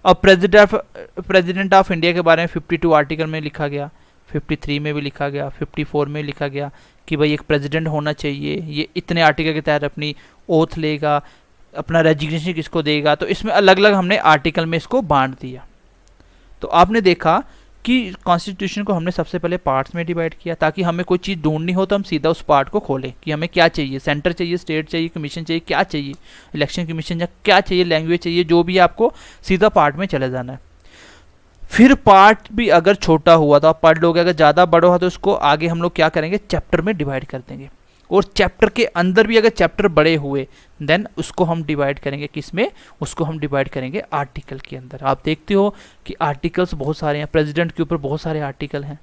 अब प्रेसिडेंट ऑफ इंडिया के बारे में 52 आर्टिकल में लिखा गया, 53 में भी लिखा गया, 54 में लिखा गया कि भाई एक प्रेसिडेंट होना चाहिए, ये इतने आर्टिकल के तहत अपनी ओथ लेगा, अपना रेजिग्नेशन किसको देगा। तो इसमें अलग अलग हमने आर्टिकल में इसको बांट दिया। तो आपने देखा कि कॉन्स्टिट्यूशन को हमने सबसे पहले पार्ट्स में डिवाइड किया, ताकि हमें कोई चीज़ ढूंढनी हो तो हम सीधा उस पार्ट को खोलें कि हमें क्या चाहिए, सेंटर चाहिए, स्टेट चाहिए, कमीशन चाहिए, क्या चाहिए, इलेक्शन कमीशन या क्या चाहिए, लैंग्वेज चाहिए, जो भी आपको सीधा पार्ट में चले जाना है। फिर पार्ट भी अगर छोटा हुआ तो आप पढ़ लोगे, अगर ज़्यादा बड़ा हुआ तो उसको आगे हम लोग क्या करेंगे, चैप्टर में डिवाइड कर देंगे। और चैप्टर के अंदर भी अगर चैप्टर बड़े हुए देन उसको हम डिवाइड करेंगे किसमें, उसको हम डिवाइड करेंगे आर्टिकल के अंदर। आप देखते हो कि आर्टिकल्स बहुत सारे हैं, प्रेसिडेंट के ऊपर बहुत सारे आर्टिकल हैं,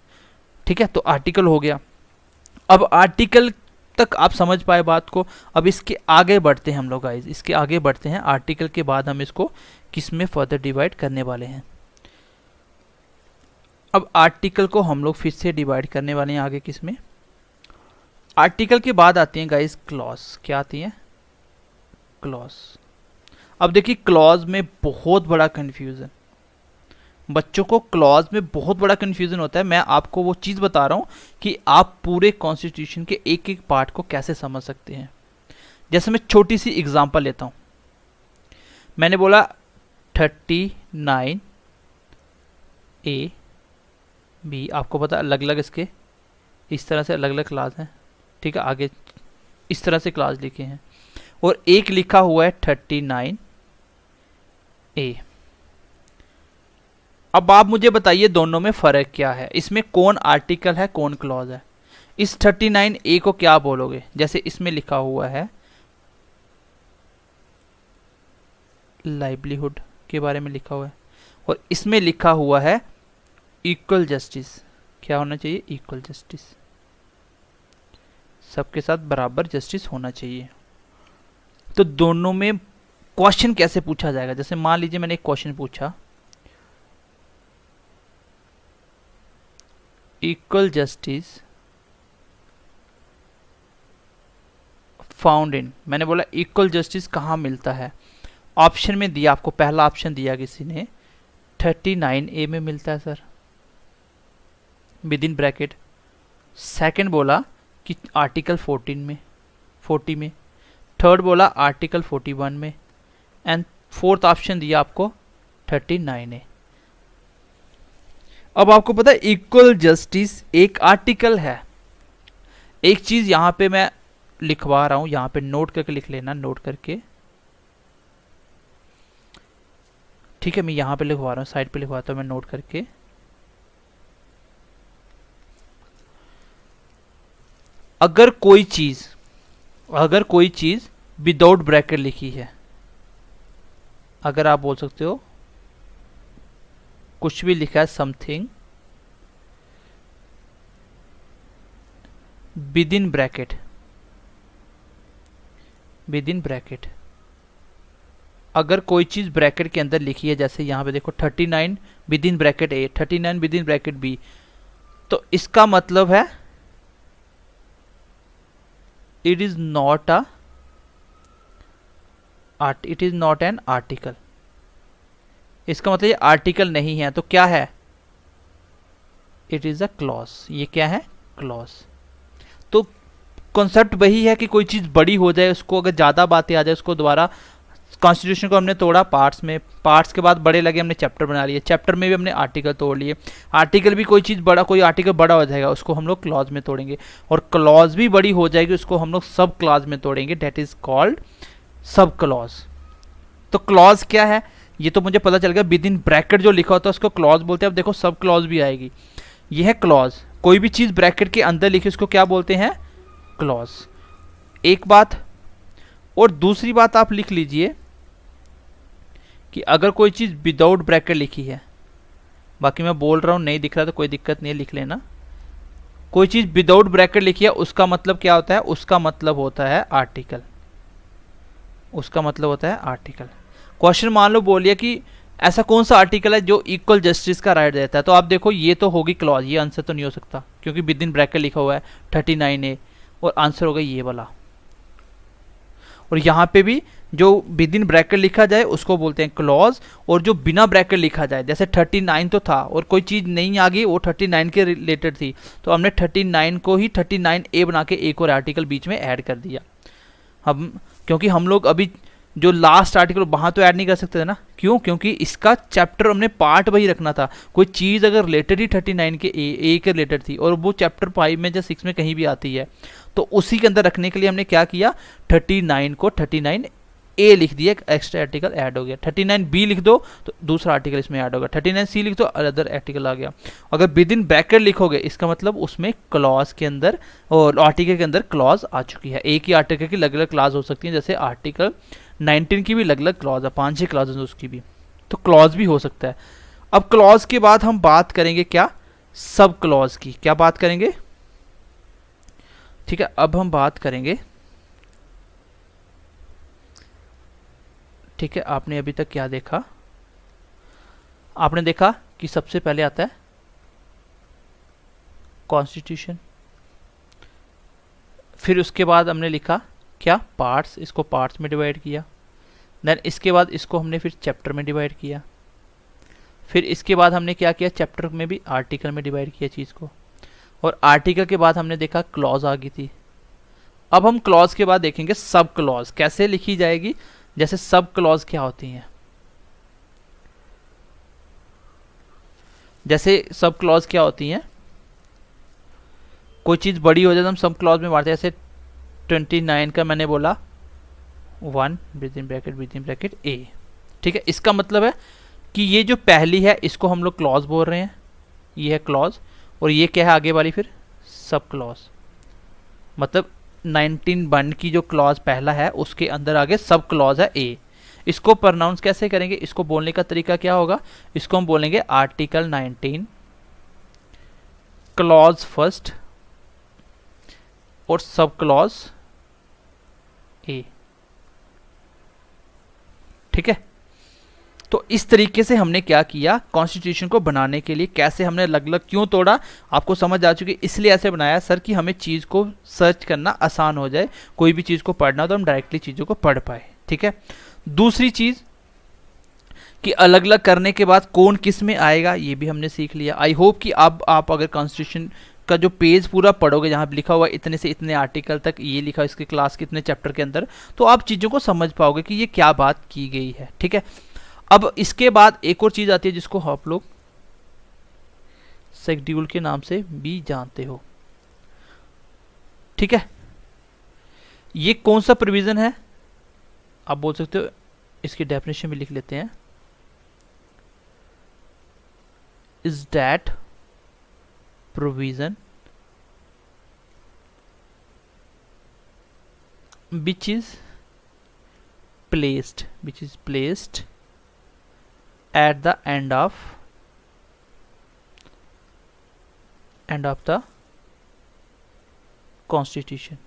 ठीक है। तो आर्टिकल हो गया। अब आर्टिकल तक आप समझ पाए बात को। अब इसके आगे बढ़ते हैं हम लोग गाइस, इसके आगे बढ़ते हैं। आर्टिकल के बाद हम इसको किस में फर्दर डिवाइड करने वाले हैं। अब आर्टिकल को हम लोग फिर से डिवाइड करने वाले हैं आगे किस में, आर्टिकल के बाद आती हैं गाइस क्लॉज। क्या आती हैं, क्लॉज। अब देखिए क्लॉज में बहुत बड़ा कंफ्यूजन, बच्चों को क्लॉज में बहुत बड़ा कंफ्यूजन होता है। मैं आपको वो चीज़ बता रहा हूँ कि आप पूरे कॉन्स्टिट्यूशन के एक एक पार्ट को कैसे समझ सकते हैं। जैसे मैं छोटी सी एग्जांपल लेता हूँ, मैंने बोला 39A B, आपको पता अलग अलग इसके इस तरह से अलग अलग क्लास हैं, ठीक है। आगे इस तरह से क्लास लिखे हैं और एक लिखा हुआ है 39A। अब आप मुझे बताइए दोनों में फ़र्क क्या है, इसमें कौन आर्टिकल है कौन क्लॉज है। इस 39A को क्या बोलोगे, जैसे इसमें लिखा हुआ है लाइवलीहुड के बारे में लिखा हुआ है, और इसमें लिखा हुआ है इक्वल जस्टिस। क्या होना चाहिए, इक्वल जस्टिस, सबके साथ बराबर जस्टिस होना चाहिए। तो दोनों में क्वेश्चन कैसे पूछा जाएगा, जैसे मान लीजिए मैंने एक क्वेश्चन पूछा, इक्वल जस्टिस फाउंड इन, मैंने बोला इक्वल जस्टिस कहाँ मिलता है। ऑप्शन में दिया आपको, पहला ऑप्शन दिया किसी ने 39A में मिलता है sir, with in bracket. Second बोला कि आर्टिकल 40 में, थर्ड बोला आर्टिकल 41 में, एंड फोर्थ ऑप्शन दिया आपको 39A। अब आपको पता है इक्वल जस्टिस एक आर्टिकल है। एक चीज यहां पे मैं लिखवा रहा हूं, यहां पे नोट करके लिख लेना, नोट करके, ठीक है। मैं यहां पे लिखवा रहा हूं, साइड पे लिखवाता हूं मैं नोट करके। अगर कोई चीज विदाउट ब्रैकेट लिखी है, अगर आप बोल सकते हो कुछ भी लिखा है, समथिंग विद इन ब्रैकेट, अगर कोई चीज ब्रैकेट के अंदर लिखी है, जैसे यहां पे देखो 39 with in bracket A, 39 with in bracket B, तो इसका मतलब है it is not an article. इसका मतलब ये आर्टिकल नहीं है, तो क्या है, इट इज अ क्लॉज। ये क्या है, क्लॉज। तो कॉन्सेप्ट वही है कि कोई चीज बड़ी हो जाए, उसको अगर ज्यादा बातें आ जाए, उसको दोबारा, कॉन्स्टिट्यूशन को हमने तोड़ा पार्ट्स में, पार्ट्स के बाद बड़े लगे हमने चैप्टर बना लिए, चैप्टर में भी हमने आर्टिकल तोड़ लिए, आर्टिकल भी कोई चीज़ बड़ा, कोई आर्टिकल बड़ा हो जाएगा उसको हम लोग क्लॉज में तोड़ेंगे, और क्लॉज भी बड़ी हो जाएगी उसको हम लोग सब क्लॉज में तोड़ेंगे, that is called sub clause. तो क्लॉज क्या है ये तो मुझे पता चल गया, विद इन ब्रैकेट जो लिखा होता है उसको क्लॉज बोलते हैं। अब देखो सब क्लॉज भी आएगी, ये है क्लॉज। कोई भी चीज ब्रैकेट के अंदर लिखी उसको क्या बोलते हैं, क्लॉज। एक बात, और दूसरी बात आप लिख लीजिए कि अगर कोई चीज विदाउट ब्रैकेट लिखी है, बाकी मैं बोल रहा हूं नहीं दिख रहा तो कोई दिक्कत नहीं है, लिख लेना। कोई चीज विदाउट ब्रैकेट लिखी है उसका मतलब क्या होता है, उसका मतलब होता है आर्टिकल, उसका मतलब होता है आर्टिकल। क्वेश्चन मान लो बोलिए कि ऐसा कौन सा आर्टिकल है जो इक्वल जस्टिस का राइट देता है, तो आप देखो ये तो होगी क्लॉज, ये आंसर तो नहीं हो सकता क्योंकि विद इन ब्रैकेट लिखा हुआ है 39A, और आंसर होगा ये वाला। और यहाँ पे भी जो विद इन ब्रैकेट लिखा जाए उसको बोलते हैं क्लॉज, और जो बिना ब्रैकेट लिखा जाए, जैसे 39 तो था और कोई चीज़ नहीं आ गई वो 39 के रिलेटेड थी, तो हमने 39 को ही 39A बना के एक और आर्टिकल बीच में ऐड कर दिया। हम क्योंकि हम लोग अभी जो लास्ट आर्टिकल वहाँ तो ऐड नहीं कर सकते थे ना, क्यों, क्योंकि इसका चैप्टर हमने पार्ट वही रखना था। कोई चीज़ अगर रिलेटेड ही 39 के ए के रिलेटेड थी और वो चैप्टर 5 में या 6 में कहीं भी आती है, तो उसी के अंदर रखने के लिए हमने क्या किया, 39 को 39A लिख दिया, एक एक्स्ट्रा आर्टिकल ऐड हो गया। 39B लिख दो तो दूसरा आर्टिकल इसमें ऐड होगा, 39C लिख दो अदर आर्टिकल आ गया। अगर विद इन ब्रैकेट लिखोगे इसका मतलब उसमें क्लॉज के अंदर और आर्टिकल के अंदर क्लॉज आ चुकी है। एक ही आर्टिकल की अलग अलग क्लॉज हो सकती है, जैसे आर्टिकल 19 की भी अलग अलग क्लॉज है, 5-6 क्लॉज है उसकी भी, तो क्लॉज भी हो सकता है। अब क्लॉज के बाद हम बात करेंगे क्या, सब क्लॉज की। क्या बात करेंगे, ठीक है, अब हम बात करेंगे, ठीक है। आपने अभी तक क्या देखा, आपने देखा कि सबसे पहले आता है कॉन्स्टिट्यूशन, फिर उसके बाद हमने लिखा क्या, पार्ट्स, इसको पार्ट्स में डिवाइड किया। देन इसके बाद इसको हमने फिर चैप्टर में डिवाइड किया। फिर इसके बाद हमने क्या किया, चैप्टर में भी आर्टिकल में डिवाइड किया चीज़ को, और आर्टिकल के बाद हमने देखा क्लॉज आ गई थी। अब हम क्लॉज के बाद देखेंगे सब क्लॉज कैसे लिखी जाएगी। जैसे सब क्लॉज क्या होती हैं, जैसे सब क्लॉज क्या होती हैं, कोई चीज़ बड़ी हो जाए तो हम सब क्लॉज में मारते हैं। जैसे 29 का मैंने बोला 1 विद इन ब्रैकेट A, ठीक है। इसका मतलब है कि ये जो पहली है इसको हम लोग क्लॉज बोल रहे हैं, ये है क्लॉज, और ये क्या है आगे वाली फिर सब क्लॉज। मतलब 19 की जो क्लॉज पहला है उसके अंदर आगे सब क्लॉज है A। इसको प्रोनाउंस कैसे करेंगे, इसको बोलने का तरीका क्या होगा, इसको हम बोलेंगे आर्टिकल 19 क्लॉज फर्स्ट और सब क्लॉज A, ठीक है। तो इस तरीके से हमने क्या किया, कॉन्स्टिट्यूशन को बनाने के लिए कैसे हमने अलग अलग क्यों तोड़ा, आपको समझ आ चुकी। इसलिए ऐसे बनाया सर कि हमें चीज़ को सर्च करना आसान हो जाए, कोई भी चीज़ को पढ़ना तो हम डायरेक्टली चीज़ों को पढ़ पाए, ठीक है। दूसरी चीज़ कि अलग अलग करने के बाद कौन किस में आएगा ये भी हमने सीख लिया। आई होप कि अब आप अगर कॉन्स्टिट्यूशन का जो पेज पूरा पढ़ोगे जहाँ लिखा हुआ इतने से इतने आर्टिकल तक ये लिखा इसके क्लास के इतने चैप्टर के अंदर, तो आप चीज़ों को समझ पाओगे कि ये क्या बात की गई है, ठीक है। अब इसके बाद एक और चीज़ आती है जिसको आप लोग शेड्यूल के नाम से भी जानते हो, ठीक है। ये कौन सा प्रोविज़न है, आप बोल सकते हो, इसकी डेफिनेशन भी लिख लेते हैं। Is that provision which is placed at the end of the constitution।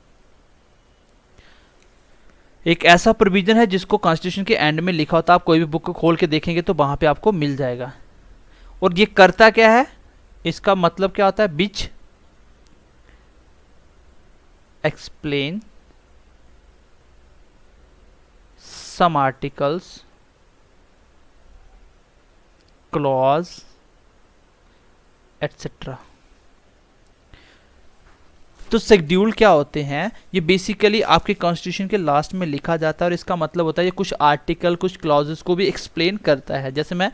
एक ऐसा प्रोविजन है जिसको कॉन्स्टिट्यूशन के एंड में लिखा होता है, आप कोई भी बुक को खोल के देखेंगे तो वहां पे आपको मिल जाएगा। और ये करता क्या है, इसका मतलब क्या होता है, which explain some articles clause etcetera. तो शेड्यूल क्या होते हैं, ये बेसिकली आपके कॉन्स्टिट्यूशन के लास्ट में लिखा जाता है और इसका मतलब होता है ये कुछ आर्टिकल कुछ क्लॉजेस को भी एक्सप्लेन करता है। जैसे मैं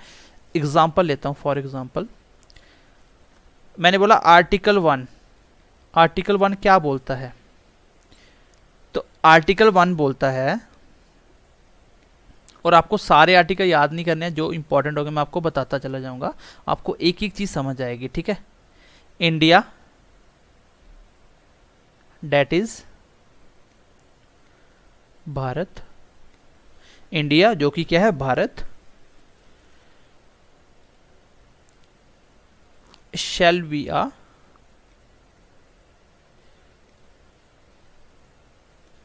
एग्जांपल लेता हूं, फॉर एग्जांपल मैंने बोला आर्टिकल 1, आर्टिकल 1 क्या बोलता है, तो आर्टिकल 1 बोलता है, और आपको सारे आर्टिकल याद नहीं करने हैं, जो इंपॉर्टेंट होंगे मैं आपको बताता चला जाऊंगा, आपको एक एक चीज समझ आएगी, ठीक है। India that is Bharat. India जो कि क्या है, Bharat. Shall be a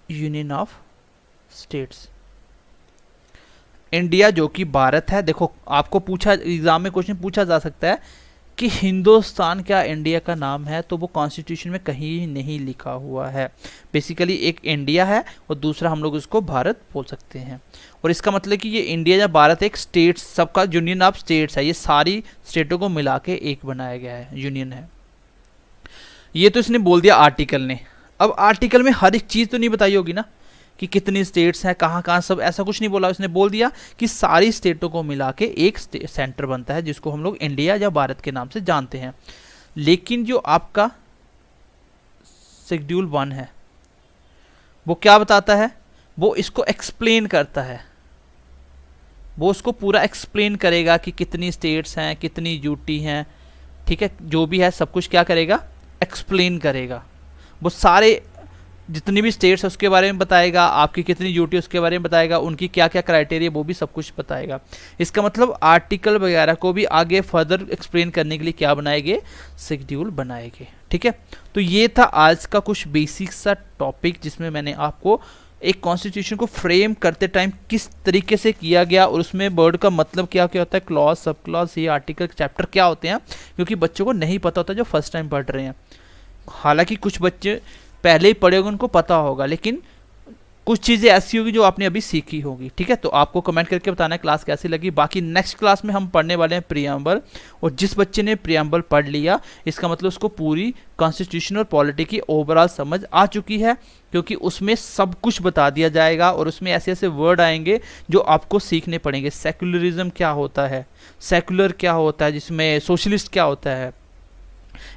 union of states. India जो कि भारत है। देखो आपको पूछा, एग्जाम में क्वेश्चन पूछा जा सकता है कि हिंदुस्तान क्या इंडिया का नाम है, तो वो कॉन्स्टिट्यूशन में कहीं नहीं लिखा हुआ है। बेसिकली एक इंडिया है और दूसरा हम लोग उसको भारत बोल सकते हैं। और इसका मतलब कि ये इंडिया या भारत एक स्टेट, सबका यूनियन ऑफ स्टेट्स है। ये सारी स्टेटों को मिला के एक बनाया गया है, यूनियन है। ये तो इसने बोल दिया आर्टिकल ने। अब आर्टिकल में हर एक चीज़ तो नहीं बताई होगी ना कि कितनी स्टेट्स हैं, कहाँ कहाँ, सब ऐसा कुछ नहीं बोला। उसने बोल दिया कि सारी स्टेटों को मिला के एक सेंटर बनता है जिसको हम लोग इंडिया या भारत के नाम से जानते हैं। लेकिन जो आपका शेड्यूल 1 है वो क्या बताता है, वो इसको एक्सप्लेन करता है। वो उसको पूरा एक्सप्लेन करेगा कि कितनी स्टेट्स हैं, कितनी यूटी हैं, ठीक है, जो भी है सब कुछ क्या करेगा, एक्सप्लेन करेगा। वो सारे जितनी भी स्टेट्स है उसके बारे में बताएगा, आपकी कितनी यूटी उसके बारे में बताएगा, उनकी क्या क्या क्राइटेरिया वो भी सब कुछ बताएगा। इसका मतलब आर्टिकल वगैरह को भी आगे फर्दर एक्सप्लेन करने के लिए क्या बनाएंगे, शेड्यूल बनाएंगे। ठीक है, तो ये था आज का कुछ बेसिक सा टॉपिक जिसमें मैंने आपको एक कॉन्स्टिट्यूशन को फ्रेम करते टाइम किस तरीके से किया गया और उसमें वर्ड का मतलब क्या क्या होता है, क्लॉज, सब क्लॉज, ये आर्टिकल, चैप्टर क्या होते हैं, क्योंकि बच्चों को नहीं पता होता जो फर्स्ट टाइम पढ़ रहे हैं। हालांकि कुछ बच्चे पहले ही पढ़े होंगे, उनको पता होगा, लेकिन कुछ चीज़ें ऐसी होगी जो आपने अभी सीखी होगी। ठीक है, तो आपको कमेंट करके बताना है क्लास कैसी लगी। बाकी नेक्स्ट क्लास में हम पढ़ने वाले हैं प्रियम्बल, और जिस बच्चे ने प्रियम्बल पढ़ लिया इसका मतलब उसको पूरी कॉन्स्टिट्यूशन और पॉलिटी की ओवरऑल समझ आ चुकी है, क्योंकि उसमें सब कुछ बता दिया जाएगा और उसमें ऐसे ऐसे वर्ड आएंगे जो आपको सीखने पड़ेंगे। सेक्युलरिज्म क्या होता है, सेक्युलर क्या होता है, जिसमें सोशलिस्ट क्या होता है,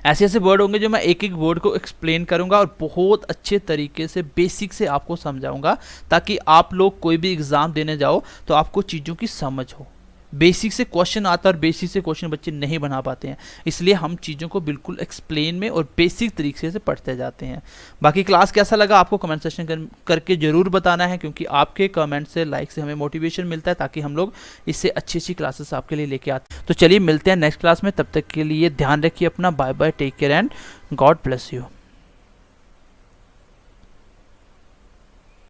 ऐसे ऐसे वर्ड होंगे जो मैं एक एक वर्ड को एक्सप्लेन करूंगा और बहुत अच्छे तरीके से बेसिक से आपको समझाऊंगा, ताकि आप लोग कोई भी एग्ज़ाम देने जाओ तो आपको चीज़ों की समझ हो। बेसिक से क्वेश्चन आता है और बेसिक से क्वेश्चन बच्चे नहीं बना पाते हैं, इसलिए हम चीज़ों को बिल्कुल एक्सप्लेन में और बेसिक तरीके से पढ़ते जाते हैं। बाकी क्लास कैसा लगा आपको कमेंट सेक्शन करके ज़रूर बताना है, क्योंकि आपके कमेंट से, लाइक से हमें मोटिवेशन मिलता है, ताकि हम लोग इससे अच्छी अच्छी क्लासेस आपके लिए लेके आते हैं। तो चलिए मिलते हैं नेक्स्ट क्लास में, तब तक के लिए ध्यान रखिए अपना। Bye bye, take care and God bless you.